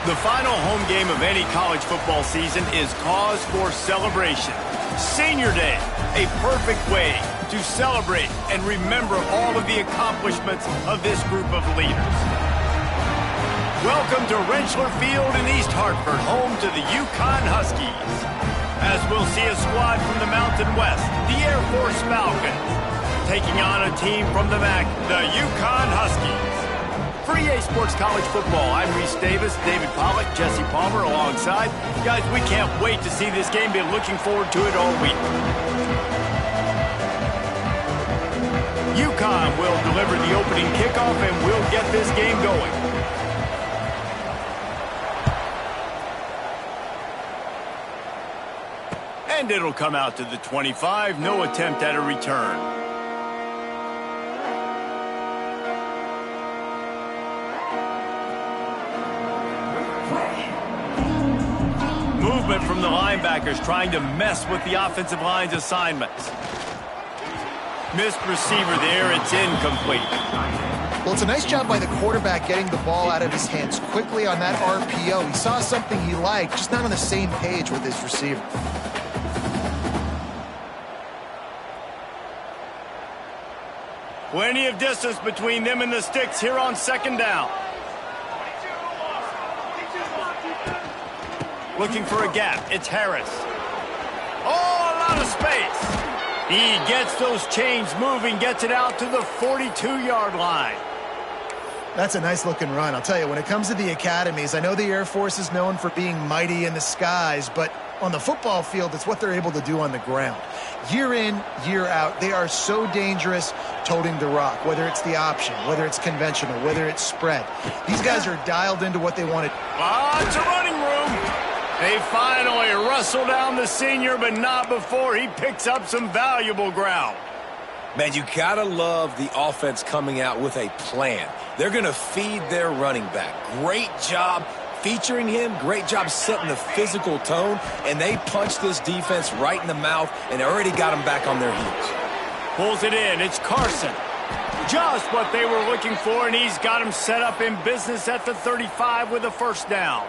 The final home game of any college football season is cause for celebration. Senior Day, a perfect way to celebrate and remember all of the accomplishments of this group of leaders. Welcome to Rentschler Field in East Hartford, home to the Yukon Huskies. As we'll see a squad from the Mountain West, the Air Force Falcons, taking on a team from the MAC, the Yukon Huskies. For EA Sports College Football, I'm Reese Davis, David Pollack, Jesse Palmer alongside. Guys, we can't wait to see this game. Been looking forward to it all week. Yukon will deliver the opening kickoff and we'll get this game going. And it'll come out to the 25. No attempt at a return. Movement from the linebackers trying to mess with the offensive line's assignments. Missed receiver there. It's incomplete. Well, it's a nice job by the quarterback getting the ball out of his hands quickly on that RPO. He saw something he liked, just not on the same page with his receiver. Plenty of distance between them and the sticks here on second down. Looking for a gap. It's Harris. Oh, a lot of space. He gets those chains moving, gets it out to the 42-yard line. That's a nice-looking run. I'll tell you, when it comes to the academies, I know the Air Force is known for being mighty in the skies, but on the football field, it's what they're able to do on the ground. Year in, year out, they are so dangerous toting the rock, whether it's the option, whether it's conventional, whether it's spread. These guys are dialed into what they want to do. It's a running room. They finally wrestle down the senior, but not before he picks up some valuable ground. Man, you gotta love the offense coming out with a plan. They're gonna feed their running back. Great job featuring him, great job setting the physical tone, and they punched this defense right in the mouth and already got them back on their heels. Pulls it in, it's Carson. Just what they were looking for, and he's got him set up in business at the 35 with a first down.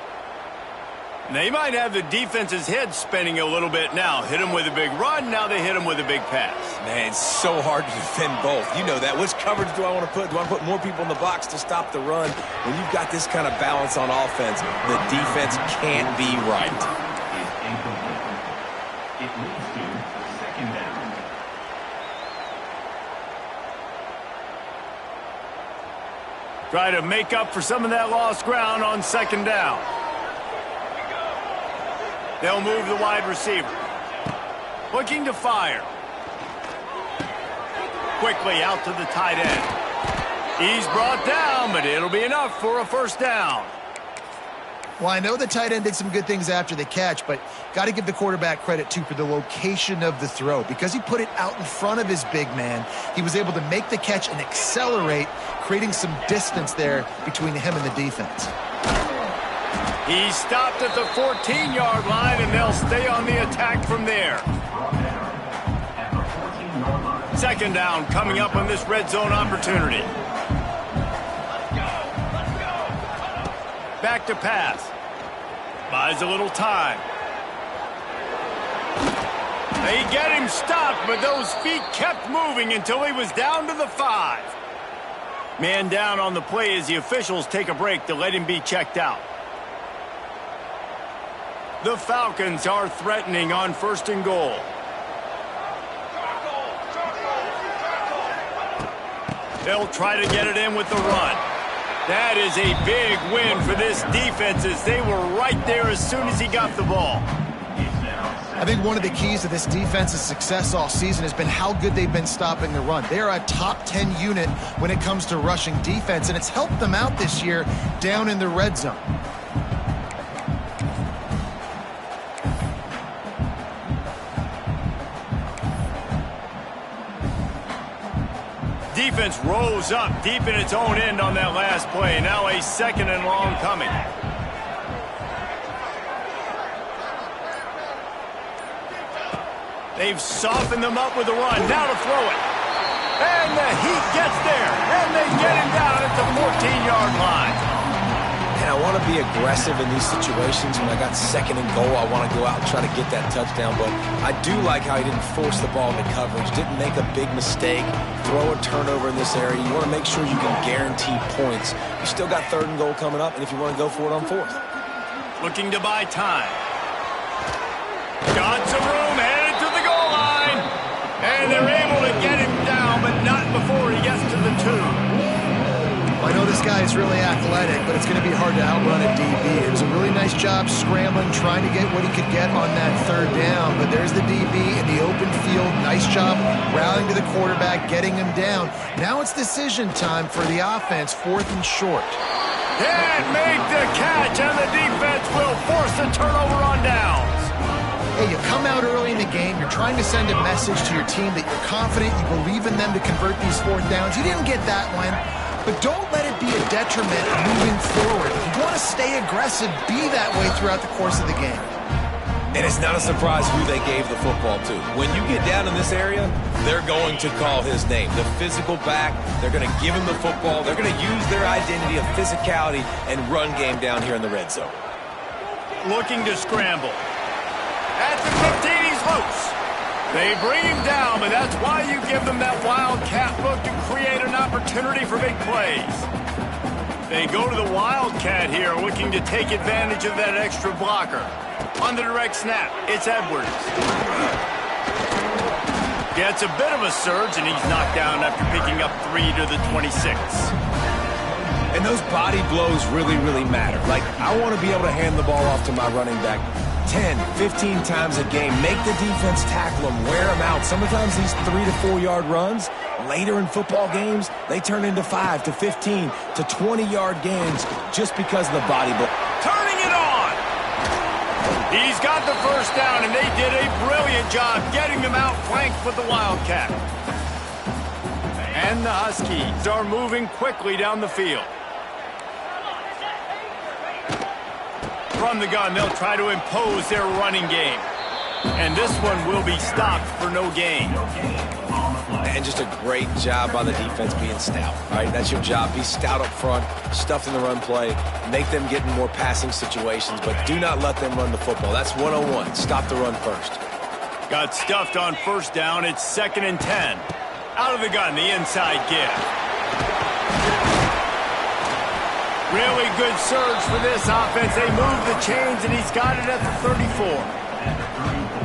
They might have the defense's head spinning a little bit now. Hit him with a big run, now they hit him with a big pass. Man, it's so hard to defend both. You know that. Which coverage do I want to put? Do I put more people in the box to stop the run? When you've got this kind of balance on offense, the defense can't be right. It leads to second down. Try to make up for some of that lost ground on second down. They'll move the wide receiver. Looking to fire. Quickly out to the tight end. He's brought down, but it'll be enough for a first down. Well, I know the tight end did some good things after the catch, but got to give the quarterback credit, too, for the location of the throw. Because he put it out in front of his big man, he was able to make the catch and accelerate, creating some distance there between him and the defense. He stopped at the 14-yard line, and they'll stay on the attack from there. Second down coming up on this red zone opportunity. Back to pass. Buys a little time. They get him stopped, but those feet kept moving until he was down to the 5. Man down on the play as the officials take a break to let him be checked out. The Falcons are threatening on first and goal. They'll try to get it in with the run. That is a big win for this defense as they were right there as soon as he got the ball. I think one of the keys to this defense's success all season has been how good they've been stopping the run. They are a top 10 unit when it comes to rushing defense, and it's helped them out this year down in the red zone. Defense rose up deep in its own end on that last play. Now a second and long coming. They've softened them up with the run. Now to throw it. And the heat gets there. And they get him down at the 14-yard line. And I want to be aggressive in these situations. When I got second and goal, I want to go out and try to get that touchdown. But I do like how he didn't force the ball into coverage, didn't make a big mistake, throw a turnover in this area. You want to make sure you can guarantee points. You still got third and goal coming up, and if you want to go for it on fourth. Looking to buy time. Got some room, headed to the goal line. And they're able to get him down, but not before he gets to the 2. I know this guy is really athletic, but it's going to be hard to outrun a DB. It was a really nice job scrambling, trying to get what he could get on that third down. But there's the DB in the open field. Nice job rallying to the quarterback, getting him down. Now it's decision time for the offense, 4th and short. Can't make the catch, and the defense will force the turnover on downs. Hey, you come out early in the game, you're trying to send a message to your team that you're confident, you believe in them to convert these 4th downs. You didn't get that one. But don't let it be a detriment moving forward. You want to stay aggressive, be that way throughout the course of the game. And it's not a surprise who they gave the football to. When you get down in this area, they're going to call his name. The physical back, they're going to give him the football. They're going to use their identity of physicality and run game down here in the red zone. Looking to scramble. At the 15, he's loose. They bring him down, but that's why you give them that wildcat look to create an opportunity for big plays. They go to the wildcat here, looking to take advantage of that extra blocker. On the direct snap, it's Edwards. Gets a bit of a surge, and he's knocked down after picking up 3 to the 26. And those body blows really, really matter. Like, I want to be able to hand the ball off to my running back 10, 15 times a game. Make the defense tackle them, wear them out. Sometimes these 3 to 4 yard runs, later in football games, they turn into 5 to 15 to 20 yard gains just because of the body blow. Turning it on! He's got the first down, and they did a brilliant job getting them out flanked with the wildcat. And the Huskies are moving quickly down the field. From the gun, they'll try to impose their running game. And this one will be stopped for no gain. And just a great job by the defense being stout, right? That's your job. Be stout up front, stuffed in the run play, make them get in more passing situations, but do not let them run the football. That's 101. Stop the run first. Got stuffed on first down. It's 2nd and 10. Out of the gun, the inside give. Really good surge for this offense. They move the chains, and he's got it at the 34.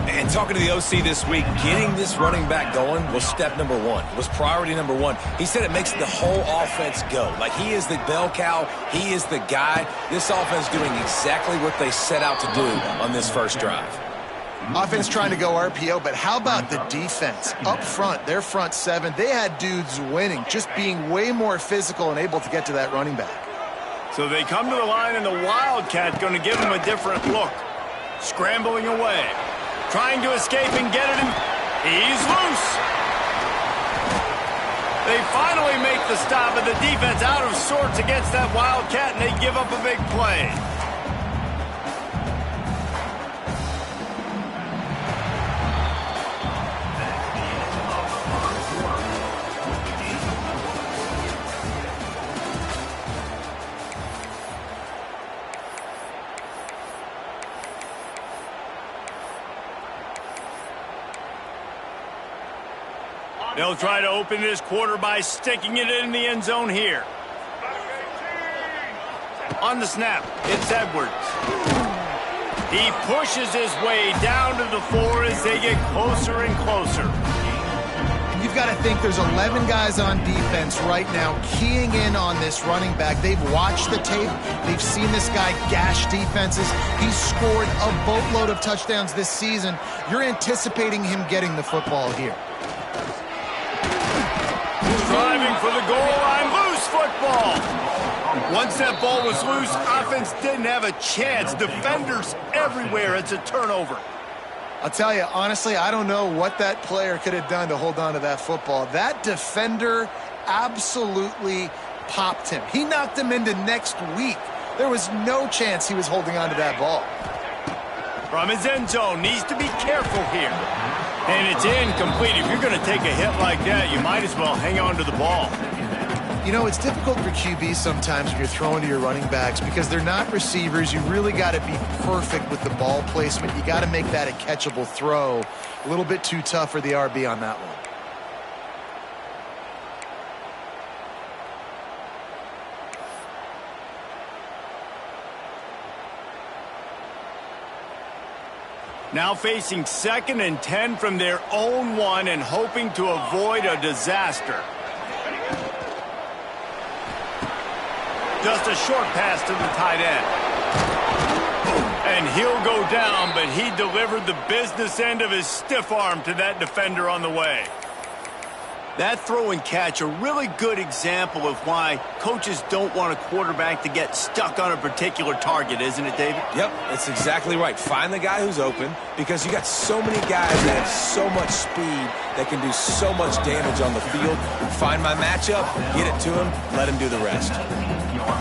And talking to the OC this week, getting this running back going was step number 1. It was priority number 1. He said it makes the whole offense go. Like, he is the bell cow. He is the guy. This offense doing exactly what they set out to do on this first drive. Offense trying to go RPO, but how about the defense? Up front, their front 7, they had dudes winning, just being way more physical and able to get to that running back. So they come to the line, and the wildcat going to give him a different look. Scrambling away. Trying to escape and get it in. He's loose. They finally make the stop, and the defense out of sorts against that wildcat, and they give up a big play. They'll try to open this quarter by sticking it in the end zone here. On the snap, it's Edwards. He pushes his way down to the 4 as they get closer and closer. You've got to think there's 11 guys on defense right now keying in on this running back. They've watched the tape. They've seen this guy gash defenses. He's scored a boatload of touchdowns this season. You're anticipating him getting the football here. Driving for the goal line, loose football. Once that ball was loose, offense didn't have a chance. Defenders everywhere. It's a turnover. I'll tell you, honestly, I don't know what that player could have done to hold on to that football. That defender absolutely popped him. He knocked him into next week. There was no chance he was holding on to that ball. From his end zone, needs to be careful here. And it's incomplete. If you're going to take a hit like that, you might as well hang on to the ball. You know, it's difficult for QB sometimes when you're throwing to your running backs because they're not receivers. You really got to be perfect with the ball placement. You got to make that a catchable throw. A little bit too tough for the RB on that one. Now facing 2nd and 10 from their own 1 and hoping to avoid a disaster. Just a short pass to the tight end. And he'll go down, but he delivered the business end of his stiff arm to that defender on the way. That throw and catch, a really good example of why coaches don't want a quarterback to get stuck on a particular target, isn't it, David? Yep, that's exactly right. Find the guy who's open because you got so many guys that have so much speed that can do so much damage on the field. Find my matchup, get it to him, let him do the rest.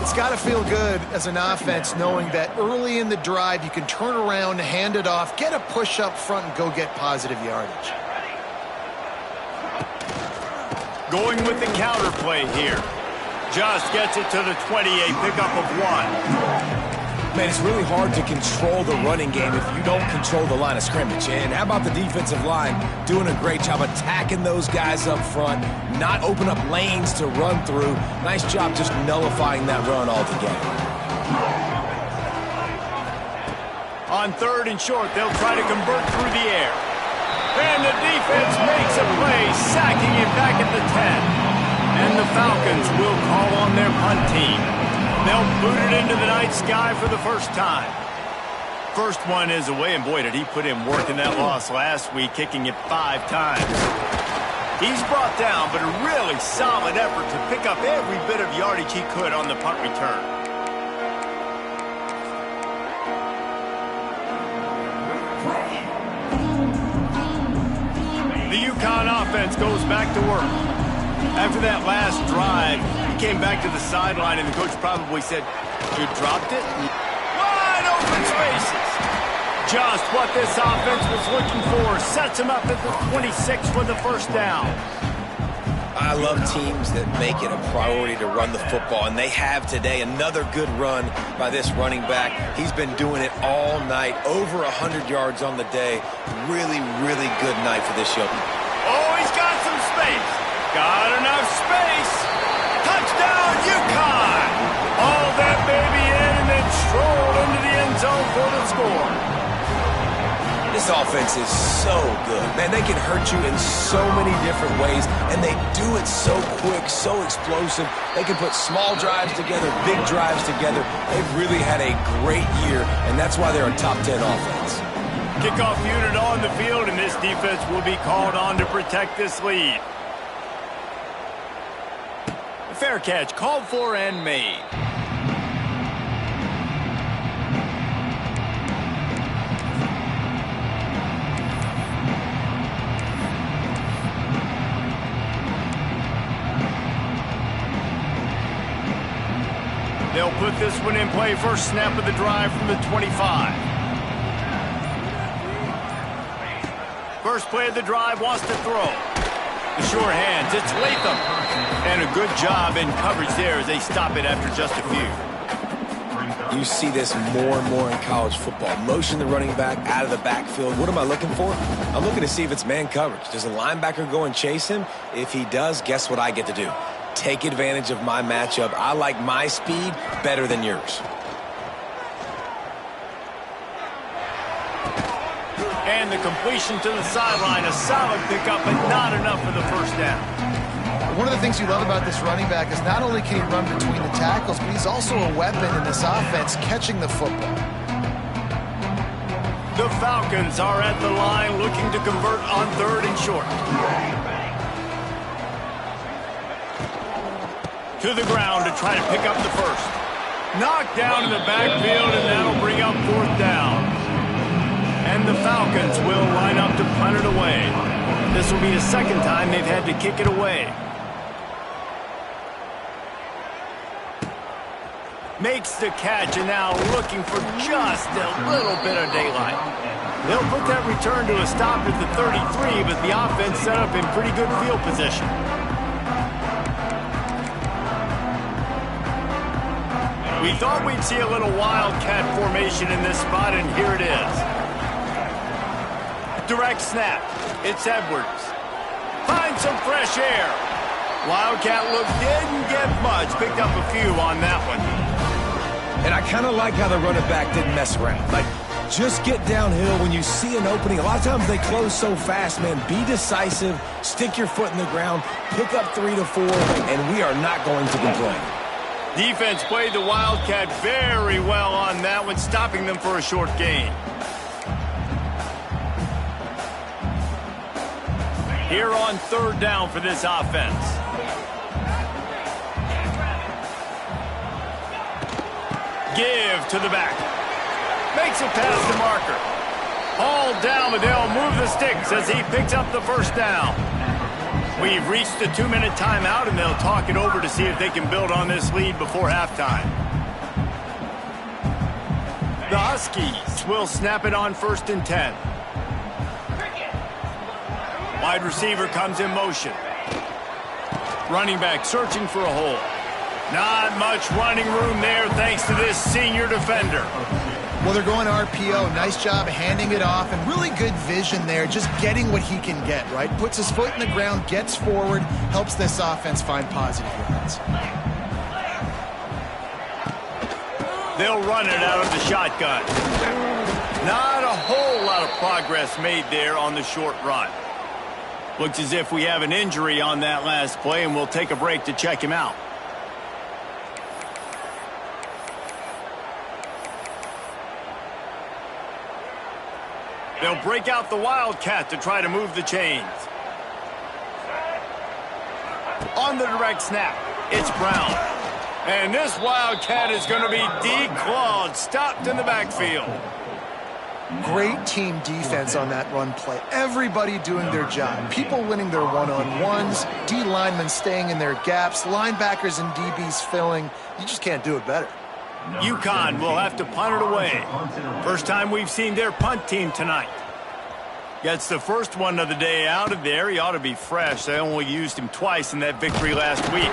It's got to feel good as an offense knowing that early in the drive you can turn around, hand it off, get a push up front, and go get positive yardage. Going with the counter play here. Just gets it to the 20, a pickup of 1. Man, it's really hard to control the running game if you don't control the line of scrimmage. And how about the defensive line doing a great job attacking those guys up front, not open up lanes to run through. Nice job just nullifying that run altogether. On 3rd and short, they'll try to convert through the air. And the defense makes a play, sacking him back at the 10. And the Falcons will call on their punt team. They'll boot it into the night sky for the first time. First one is away, and boy, did he put in work in that loss last week, kicking it 5 times. He's brought down, but a really solid effort to pick up every bit of yardage he could on the punt return. The UConn offense goes back to work. After that last drive, he came back to the sideline, and the coach probably said, "You dropped it?" Wide open spaces. Just what this offense was looking for. Sets him up at the 26 for the first down. I love teams that make it a priority to run the football, and they have today. Another good run by this running back. He's been doing it all night, over 100 yards on the day. Really, really good night for this young. Oh, he's got some space. Got enough space. Touchdown, UConn. All that baby in and then strolled into the end zone for the score. This offense is so good. Man, they can hurt you in so many different ways, and they do it so quick, so explosive. They can put small drives together, big drives together. They've really had a great year, and that's why they're a top 10 offense. Kickoff unit on the field, and this defense will be called on to protect this lead. Fair catch, called for and made. They'll put this one in play. First snap of the drive from the 25. First play of the drive, wants to throw. The sure hands, it's Latham. And a good job in coverage there as they stop it after just a few. You see this more and more in college football. Motion the running back out of the backfield. What am I looking for? I'm looking to see if it's man coverage. Does a linebacker go and chase him? If he does, guess what I get to do? Take advantage of my matchup. I like my speed better than yours. And the completion to the sideline, a solid pickup, but not enough for the first down. One of the things you love about this running back is not only can he run between the tackles, but he's also a weapon in this offense catching the football. The Falcons are at the line looking to convert on 3rd and short. To the ground to try to pick up the first. Knocked down in the backfield, and that'll bring up 4th down. And the Falcons will line up to punt it away. This will be the second time they've had to kick it away. Makes the catch, and now looking for just a little bit of daylight. They'll put that return to a stop at the 33, but the offense set up in pretty good field position. thought we'd see a little wildcat formation in this spot, and here it is. Direct snap. It's Edwards. Finds some fresh air. Wildcat look didn't get much. Picked up a few on that one. And I kind of like how the running back didn't mess around. Like, just get downhill when you see an opening. A lot of times they close so fast, man. Be decisive. Stick your foot in the ground. Pick up 3 to 4, and we are not going to complain. Defense played the Wildcat very well on that one, stopping them for a short gain. Here on 3rd down for this offense. Give to the back. Makes it past the marker. Hauled down, but they'll move the sticks as he picks up the 1st down. We've reached the 2-minute timeout, and they'll talk it over to see if they can build on this lead before halftime. The Huskies will snap it on 1st and 10. Wide receiver comes in motion. Running back searching for a hole. Not much running room there thanks to this senior defender. Well, they're going RPO. Nice job handing it off, and really good vision there, just getting what he can get, right? Puts his foot in the ground, gets forward, helps this offense find positive yards. They'll run it out of the shotgun. Not a whole lot of progress made there on the short run. Looks as if we have an injury on that last play, and we'll take a break to check him out. They'll break out the Wildcat to try to move the chains. On the direct snap, it's Brown. And this Wildcat is going to be declawed, stopped in the backfield. Great team defense on that run play. Everybody doing their job. People winning their one-on-ones, D linemen staying in their gaps, linebackers and DBs filling. You just can't do it better. UConn will have to punt it away. First time we've seen their punt team tonight. Gets the first one of the day out of there. He ought to be fresh. They only used him twice in that victory last week.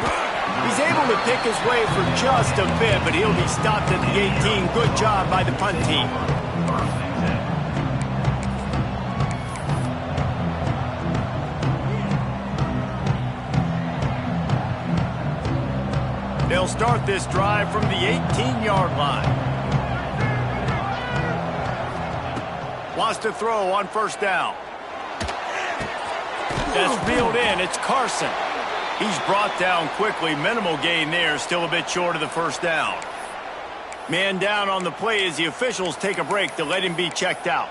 He's able to pick his way for just a bit, but he'll be stopped at the 18. Good job by the punt team. They'll start this drive from the 18-yard line. Wants to throw on 1st down. That's reeled in. It's Carson. He's brought down quickly. Minimal gain there. Still a bit short of the 1st down. Man down on the play as the officials take a break to let him be checked out.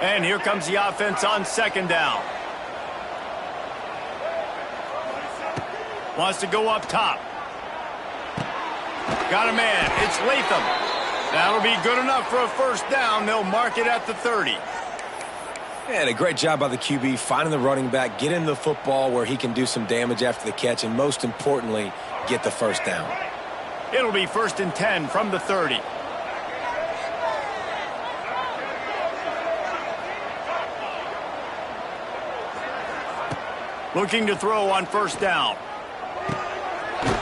And here comes the offense on 2nd down. Wants to go up top. Got a man. It's Latham. That'll be good enough for a 1st down. They'll mark it at the 30. And a great job by the QB finding the running back, getting the football where he can do some damage after the catch, and most importantly, get the 1st down. It'll be 1st and 10 from the 30. Looking to throw on 1st down.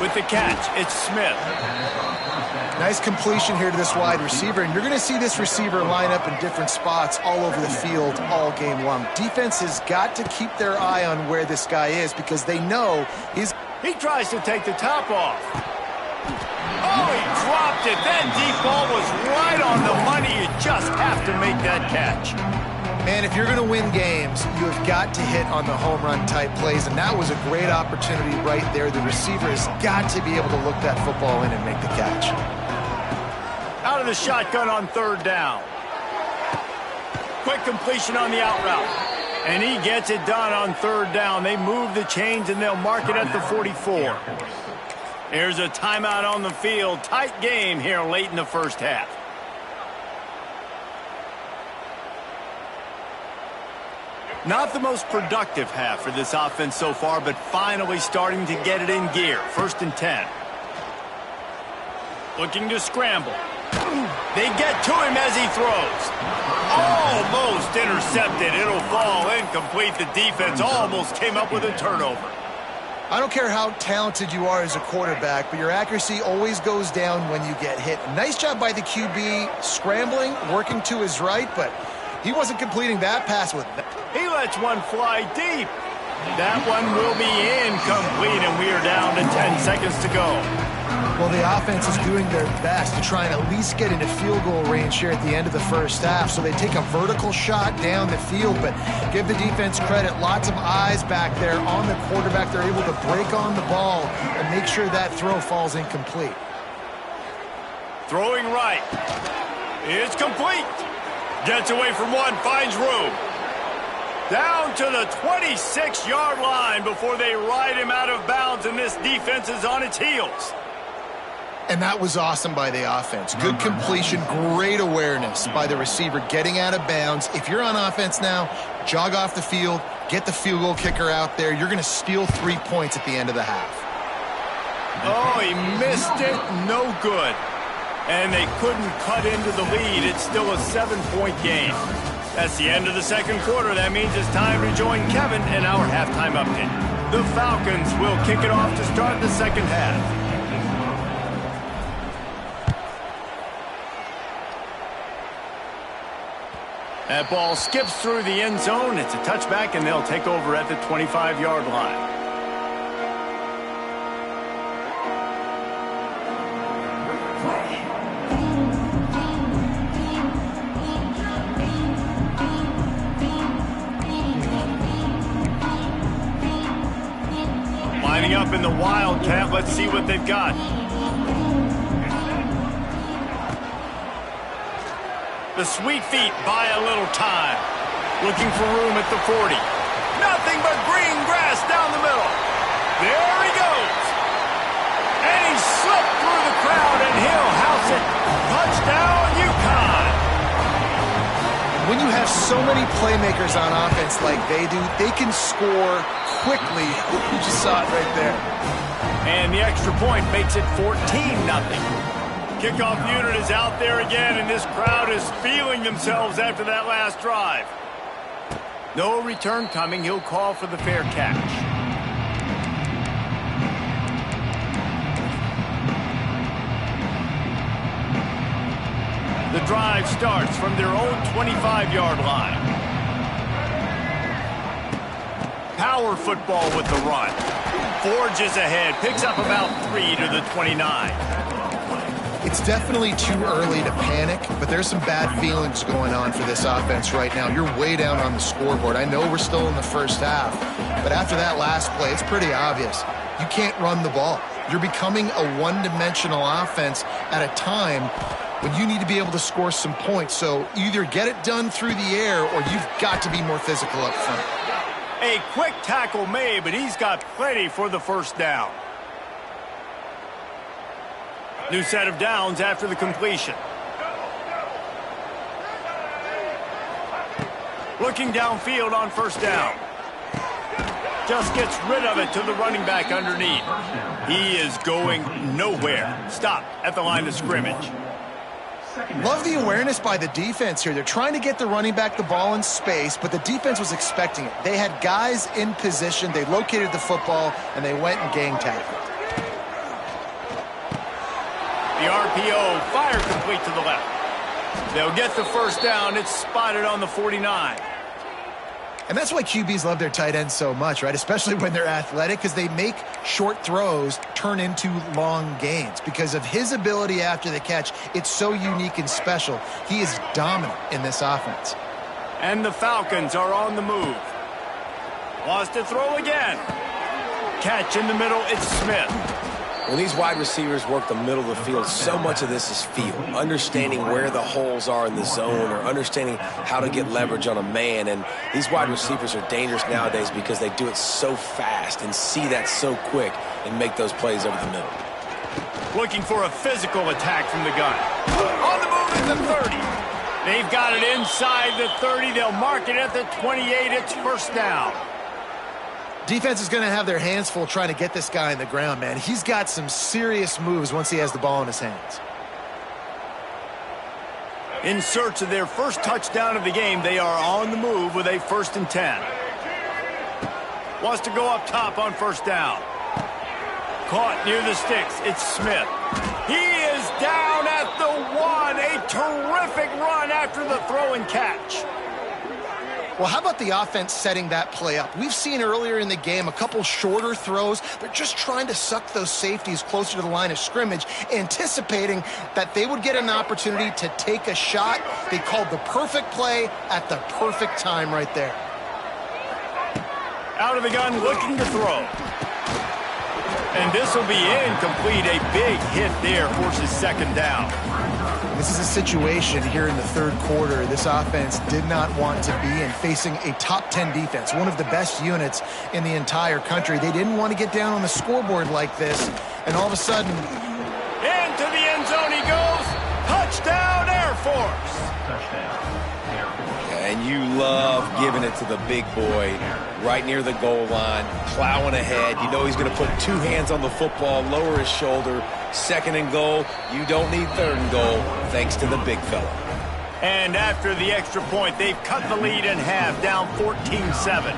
With the catch, it's Smith. Nice completion here to this wide receiver, and you're going to see this receiver line up in different spots all over the field all game long. Defense has got to keep their eye on where this guy is because they know he's... He tries to take the top off. Oh, he dropped it. That deep ball was right on the money. You just have to make that catch. Man, if you're going to win games, you have got to hit on the home run type plays, and that was a great opportunity right there. The receiver has got to be able to look that football in and make the catch. Out of the shotgun on 3rd down. Quick completion on the out route. And he gets it done on 3rd down. They move the chains, and they'll mark it at the 44. There's a timeout on the field. Tight game here late in the 1st half. Not the most productive half for this offense so far, but finally starting to get it in gear. 1st and 10. Looking to scramble. They get to him as he throws. Almost intercepted. It'll fall incomplete. The defense almost came up with a turnover. I don't care how talented you are as a quarterback, but your accuracy always goes down when you get hit. Nice job by the QB scrambling, working to his right, but he wasn't completing that pass with that. He lets one fly deep. That one will be incomplete, and we are down to 10 seconds to go. Well, the offense is doing their best to try and at least get into field goal range here at the end of the first half. So they take a vertical shot down the field, but give the defense credit. Lots of eyes back there on the quarterback. They're able to break on the ball and make sure that throw falls incomplete. Throwing right. It's complete. Gets away from one, finds room. Down to the 26-yard line before they ride him out of bounds, and this defense is on its heels. And that was awesome by the offense. Good completion, great awareness by the receiver getting out of bounds. If you're on offense now, jog off the field, get the field goal kicker out there. You're going to steal 3 points at the end of the half. Oh, he missed it. No good. And they couldn't cut into the lead. It's still a 7-point game. That's the end of the second quarter. That means it's time to join Kevin in our halftime update. The Falcons will kick it off to start the second half. That ball skips through the end zone. It's a touchback, and they'll take over at the 25-yard line. Lining up in the Wildcat. Let's see what they've got. The sweet feet buy a little time. Looking for room at the 40. Nothing but green grass down the middle. There he goes. And he slipped through the crowd, and he'll house it. Touchdown, UConn. When you have so many playmakers on offense like they do, they can score quickly. You just saw it right there. And the extra point makes it 14-0. Kickoff unit is out there again, and this crowd is feeling themselves after that last drive. No return coming. He'll call for the fair catch. The drive starts from their own 25-yard line. Power football with the run. Forges ahead, picks up about 3 to the 29. It's definitely too early to panic, but there's some bad feelings going on for this offense right now. You're way down on the scoreboard. I know we're still in the first half, but after that last play, it's pretty obvious. You can't run the ball. You're becoming a one-dimensional offense at a time when you need to be able to score some points. So either get it done through the air or you've got to be more physical up front. A quick tackle made, but he's got plenty for the first down. New set of downs after the completion. Looking downfield on first down. Just gets rid of it to the running back underneath. He is going nowhere. Stop at the line of scrimmage. Love the awareness by the defense here. They're trying to get the running back the ball in space, but the defense was expecting it. They had guys in position. They located the football, and they went and gang tackled. The RPO, fire complete to the left. They'll get the first down. It's spotted on the 49. And that's why QBs love their tight ends so much, right? Especially when they're athletic, because they make short throws turn into long gains. Because of his ability after the catch, it's so unique and special. He is dominant in this offense. And the Falcons are on the move. Wants to throw again. Catch in the middle, it's Smith. When these wide receivers work the middle of the field, so much of this is feel. Understanding where the holes are in the zone or understanding how to get leverage on a man. And these wide receivers are dangerous nowadays because they do it so fast and see that so quick and make those plays over the middle. Looking for a physical attack from the gun. On the move at the 30. They've got it inside the 30. They'll mark it at the 28. It's first down. Defense is going to have their hands full trying to get this guy on the ground, man. He's got some serious moves once he has the ball in his hands. In search of their first touchdown of the game, they are on the move with a 1st and 10. Wants to go up top on first down. Caught near the sticks. It's Smith. He is down at the 1. A terrific run after the throw and catch. Well, how about the offense setting that play up? We've seen earlier in the game a couple shorter throws. They're just trying to suck those safeties closer to the line of scrimmage, anticipating that they would get an opportunity to take a shot. They called the perfect play at the perfect time right there. Out of the gun, looking to throw. And this will be incomplete. A big hit there forces second down. This is a situation here in the third quarter this offense did not want to be in, facing a top 10 defense, one of the best units in the entire country. They didn't want to get down on the scoreboard like this, and all of a sudden... Into the end zone he goes. Touchdown, Air Force. Touchdown, Air Force. And you love giving it to the big boy right near the goal line, plowing ahead. You know he's going to put two hands on the football, lower his shoulder. Second and goal. You don't need third and goal, thanks to the big fella. And after the extra point, they've cut the lead in half, down 14-7.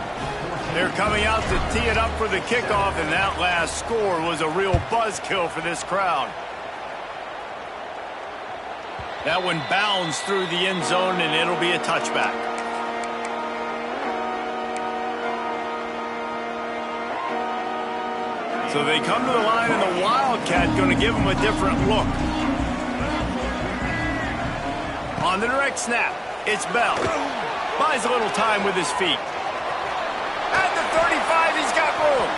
They're coming out to tee it up for the kickoff, and that last score was a real buzzkill for this crowd. That one bounds through the end zone, and it'll be a touchback. So they come to the line, and the Wildcat going to give them a different look. On the direct snap, it's Bell. Buys a little time with his feet. At the 35, he's got room.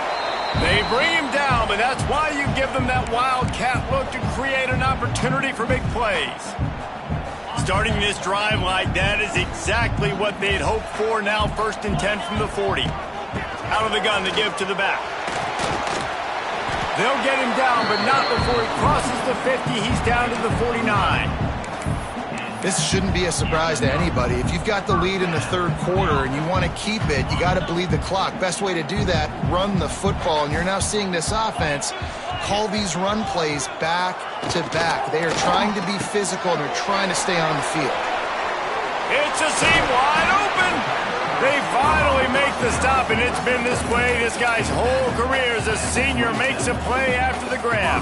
They bring him down, but that's why you give them that Wildcat look to create an opportunity for big plays. Starting this drive like that is exactly what they'd hoped for. Now 1st and 10 from the 40. Out of the gun, they give to the back. They'll get him down, but not before he crosses the 50. He's down to the 49. This shouldn't be a surprise to anybody. If you've got the lead in the third quarter and you want to keep it, you got to bleed the clock. Best way to do that, run the football. And you're now seeing this offense call these run plays back to back. They are trying to be physical and they're trying to stay on the field. It's a seam wide open. They finally make the stop, and it's been this way this guy's whole career as a senior. Makes a play after the grab.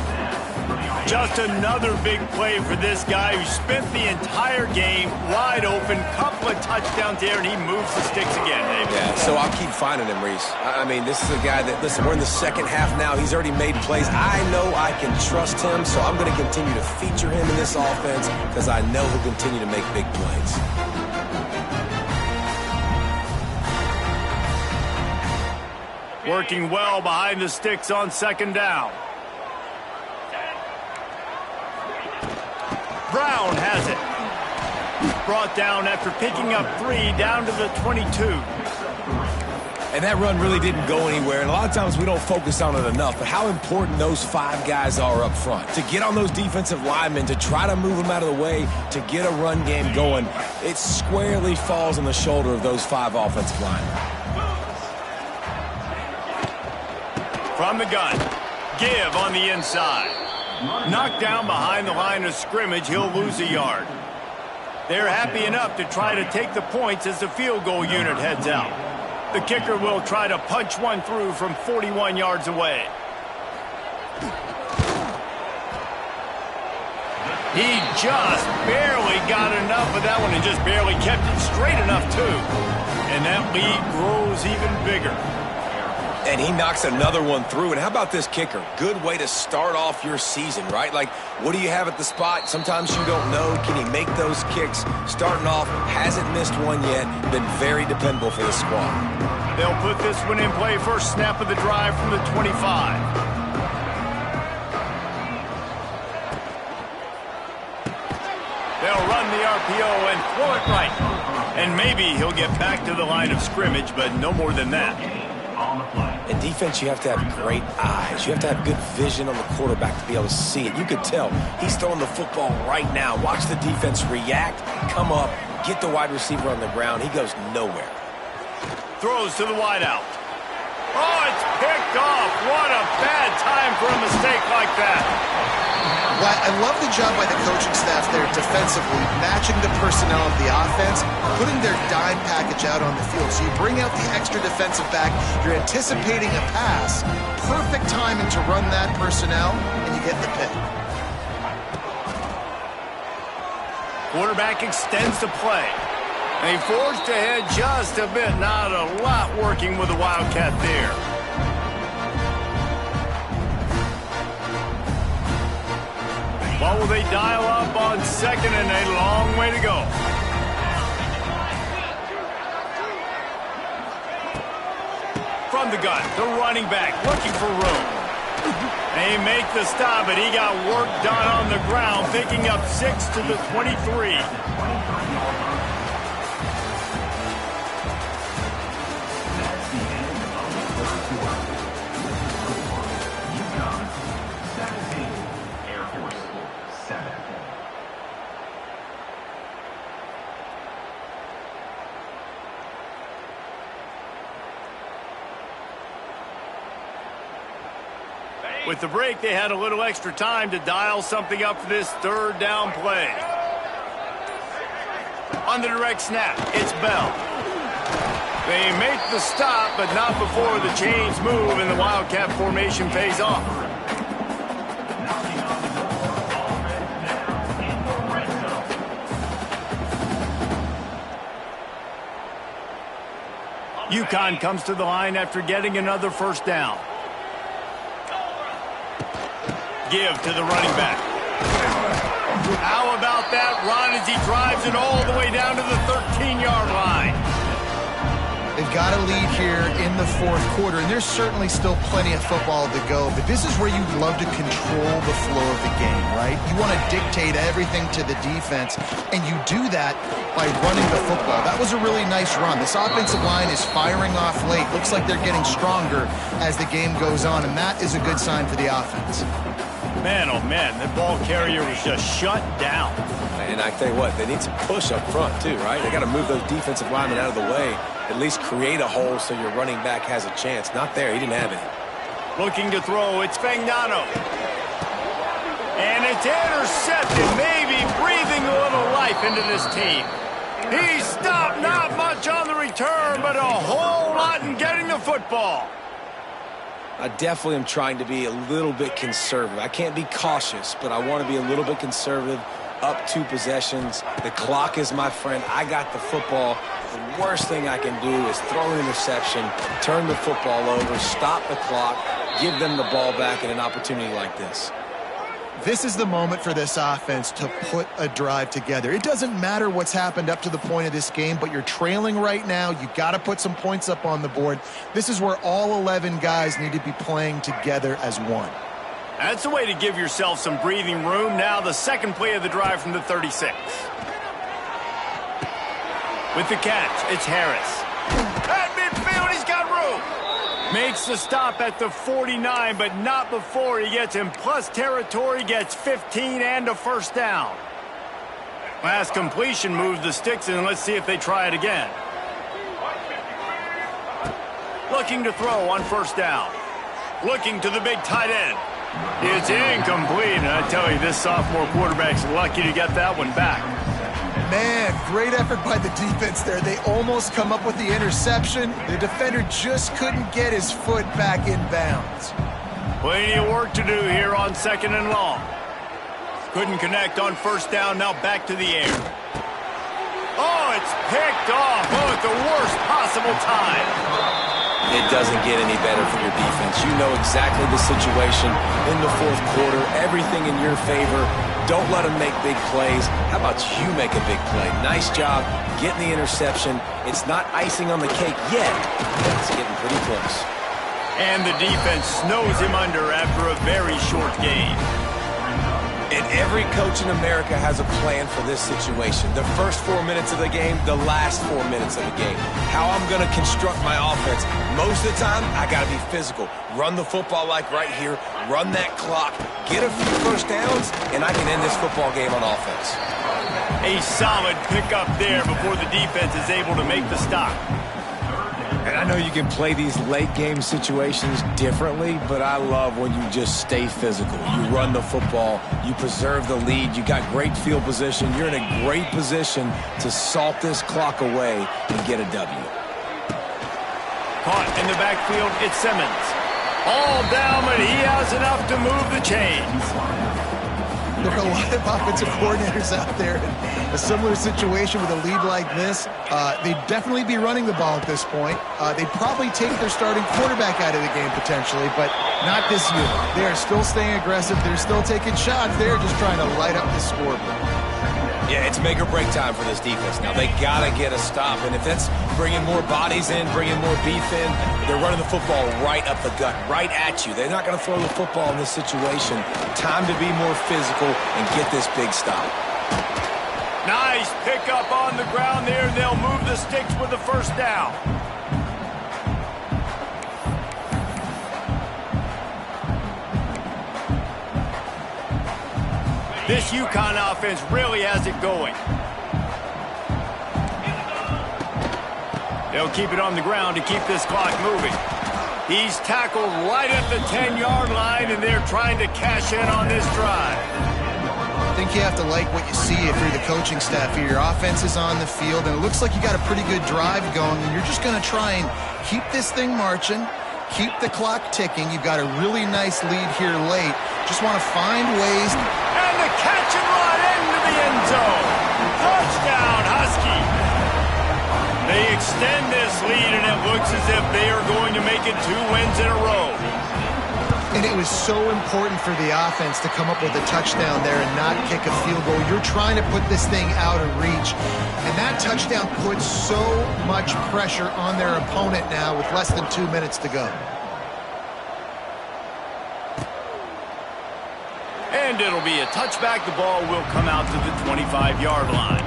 Just another big play for this guy who spent the entire game wide open. Couple of touchdowns there, and he moves the sticks again, David. Yeah, so I'll keep finding him, Reese. I mean, this is a guy that, listen, we're in the second half now. He's already made plays. I know I can trust him, so I'm going to continue to feature him in this offense because I know he'll continue to make big plays. Working well behind the sticks on second down. Brown has it. Brought down after picking up 3 down to the 22. And that run really didn't go anywhere. And a lot of times we don't focus on it enough, but how important those 5 guys are up front. To get on those defensive linemen, to try to move them out of the way, to get a run game going, it squarely falls on the shoulder of those 5 offensive linemen. From the gun, give on the inside. Knocked down behind the line of scrimmage, he'll lose a yard. They're happy enough to try to take the points as the field goal unit heads out. The kicker will try to punch one through from 41 yards away. He just barely got enough of that one and just barely kept it straight enough, too. And that lead grows even bigger. And he knocks another one through. And how about this kicker? Good way to start off your season, right? Like, what do you have at the spot? Sometimes you don't know. Can he make those kicks? Starting off, hasn't missed one yet. Been very dependable for the squad. They'll put this one in play. First snap of the drive from the 25. They'll run the RPO and throw it right. And maybe he'll get back to the line of scrimmage, but no more than that. In defense, you have to have great eyes. You have to have good vision on the quarterback to be able to see it. You could tell he's throwing the football right now. Watch the defense react, come up, get the wide receiver on the ground. He goes nowhere. Throws to the wideout. Oh, it's picked off. What a bad time for a mistake like that. Well, I love the job by the coaching staff there defensively, matching the personnel of the offense, putting their dime package out on the field. So you bring out the extra defensive back, you're anticipating a pass, perfect timing to run that personnel, and you get the pick. Quarterback extends the play. They forced ahead just a bit. Not a lot working with the Wildcat there. What will they dial up on second, and a long way to go? From the gun, the running back looking for room. They make the stop, but he got work done on the ground, picking up 6 to the 23. With the break, they had a little extra time to dial something up for this third down play. On the direct snap, it's Bell. They make the stop, but not before the chains move and the Wildcat formation pays off. UConn comes to the line after getting another first down. Give to the running back. How about that run as he drives it all the way down to the 13-yard line? They've got a lead here in the fourth quarter, and there's certainly still plenty of football to go, but this is where you love to control the flow of the game, right? You want to dictate everything to the defense, and you do that by running the football. That was a really nice run. This offensive line is firing off late. Looks like they're getting stronger as the game goes on, and that is a good sign for the offense. Man, oh man, the ball carrier was just shut down. And I tell you what, they need some push up front too, right? They got to move those defensive linemen out of the way, at least create a hole so your running back has a chance. Not there, he didn't have it. Looking to throw, it's Fagnano. And it's intercepted, maybe breathing a little life into this team. He stopped, not much on the return, but a whole lot in getting the football. I definitely am trying to be a little bit conservative. I can't be cautious, but I want to be a little bit conservative. Up 2 possessions. The clock is my friend. I got the football. The worst thing I can do is throw an interception, turn the football over, stop the clock, give them the ball back in an opportunity like this. This is the moment for this offense to put a drive together. It doesn't matter what's happened up to the point of this game, but you're trailing right now. You got to put some points up on the board. This is where all 11 guys need to be playing together as one. That's a way to give yourself some breathing room. Now the second play of the drive from the 36. With the catch, it's Harris. At midfield, he's got room. Makes the stop at the 49, but not before he gets in plus territory, gets 15 and a first down. Last completion moves the sticks in. Let's see if they try it again. Looking to throw on first down. Looking to the big tight end. It's incomplete, and I tell you, this sophomore quarterback's lucky to get that one back. Man, great effort by the defense there. They almost come up with the interception. The defender just couldn't get his foot back in bounds. Plenty of work to do here on second and long. Couldn't connect on first down, now back to the air. Oh, it's picked off. Oh, at the worst possible time. It doesn't get any better for your defense. You know exactly the situation in the fourth quarter. Everything in your favor. Don't let them make big plays. How about you make a big play? Nice job getting the interception. It's not icing on the cake yet, but it's getting pretty close. And the defense snows him under after a very short game. And every coach in America has a plan for this situation. The first 4 minutes of the game, the last 4 minutes of the game. How I'm going to construct my offense. Most of the time, I got to be physical. Run the football like right here. Run that clock. Get a few first downs, and I can end this football game on offense. A solid pickup there before the defense is able to make the stop. And I I know you can play these late-game situations differently, but I love when you just stay physical. You run the football, you preserve the lead, you got great field position. You're in a great position to salt this clock away and get a W. Caught in the backfield, it's Simmons. All down, but he has enough to move the chains. There are a lot of offensive coordinators out there in a similar situation with a lead like this. They'd definitely be running the ball at this point. They'd probably take their starting quarterback out of the game potentially, but not this unit. They are still staying aggressive. They're still taking shots. They're just trying to light up the scoreboard. Yeah, it's make or break time for this defense. Now, they got to get a stop, and if that's bringing more bodies in, bringing more beef in, they're running the football right up the gut, right at you. They're not going to throw the football in this situation. Time to be more physical and get this big stop. Nice pickup on the ground there. They'll move the sticks with the first down. This UConn offense really has it going. They'll keep it on the ground to keep this clock moving. He's tackled right at the 10-yard line, and they're trying to cash in on this drive. I think you have to like what you see if you're the coaching staff here. Your offense is on the field, and it looks like you got a pretty good drive going, and you're just going to try and keep this thing marching, keep the clock ticking. You've got a really nice lead here late. Just want to find ways. And the catch and run into the end zone. Touchdown, Husky. They extend this lead, and it looks as if they are going to make it 2 wins in a row. And it was so important for the offense to come up with a touchdown there and not kick a field goal. You're trying to put this thing out of reach. And that touchdown puts so much pressure on their opponent now with less than 2 minutes to go. And it'll be a touchback. The ball will come out to the 25-yard line.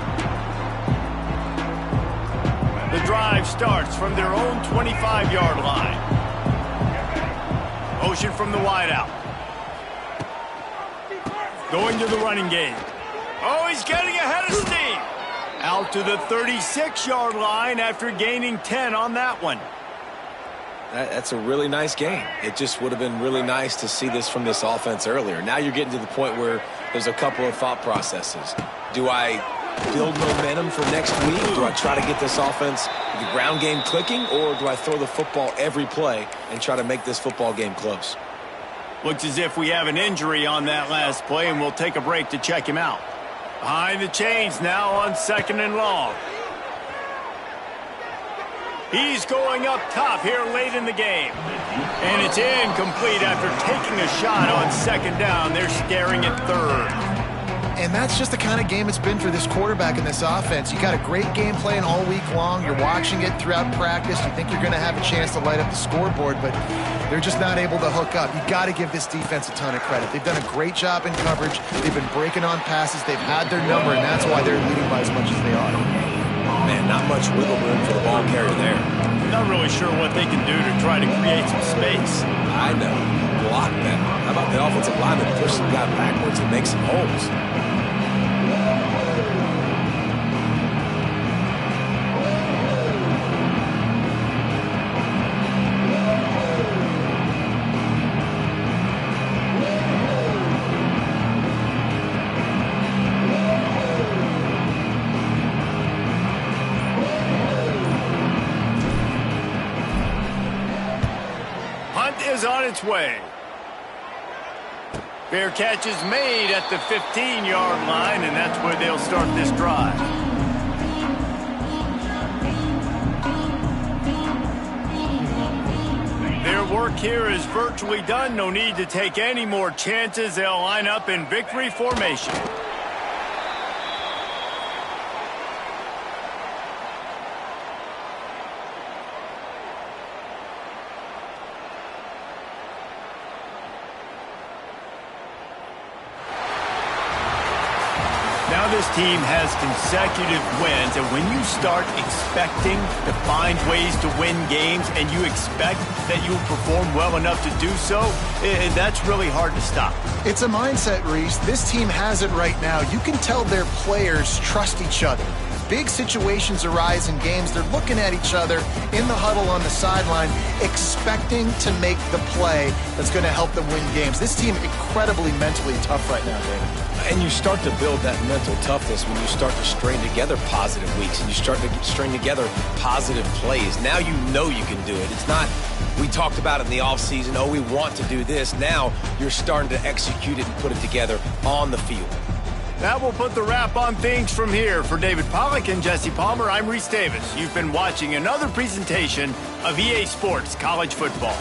The drive starts from their own 25-yard line. Motion from the wideout. Going to the running game. Oh, he's getting ahead of steam. Out to the 36-yard line after gaining 10 on that one. That's a really nice game. It just would have been really nice to see this from this offense earlier. Now you're getting to the point where there's a couple of thought processes. Do I build momentum for next week? Do I try to get this offense, the ground game clicking, or do I throw the football every play and try to make this football game close? Looks as if we have an injury on that last play, and we'll take a break to check him out. Behind the chains now on 2nd and long. He's going up top here late in the game. And it's incomplete after taking a shot on 2nd down. They're staring at 3rd. And that's just the kind of game it's been for this quarterback in this offense. You got a great game plan all week long. You're watching it throughout practice. You think you're going to have a chance to light up the scoreboard, but they're just not able to hook up. You got to give this defense a ton of credit. They've done a great job in coverage. They've been breaking on passes. They've had their number, and that's why they're leading by as much as they are. Man, not much wiggle room for the ball carrier there. Not really sure what they can do to try to create some space. I know. Block that. How about the offensive lineman push some guy backwards and make some holes? Is on its way. Fair catch is made at the 15-yard line, and that's where they'll start this drive. Their work here is virtually done. No need to take any more chances. They'll line up in victory formation. This team has consecutive wins, and when you start expecting to find ways to win games and you expect that you'll perform well enough to do so, that's really hard to stop. It's a mindset, Reese. This team has it right now. You can tell their players trust each other. big situations arise in games, they're looking at each other in the huddle on the sideline, expecting to make the play that's going to help them win games. This team incredibly mentally tough right now, David. And you start to build that mental toughness when you start to string together positive weeks and you start to string together positive plays. Now you know you can do it. It's not, we talked about it in the offseason, oh, we want to do this. Now you're starting to execute it and put it together on the field. That will put the wrap on things from here. For David Pollack and Jesse Palmer, I'm Reese Davis. You've been watching another presentation of EA Sports College Football.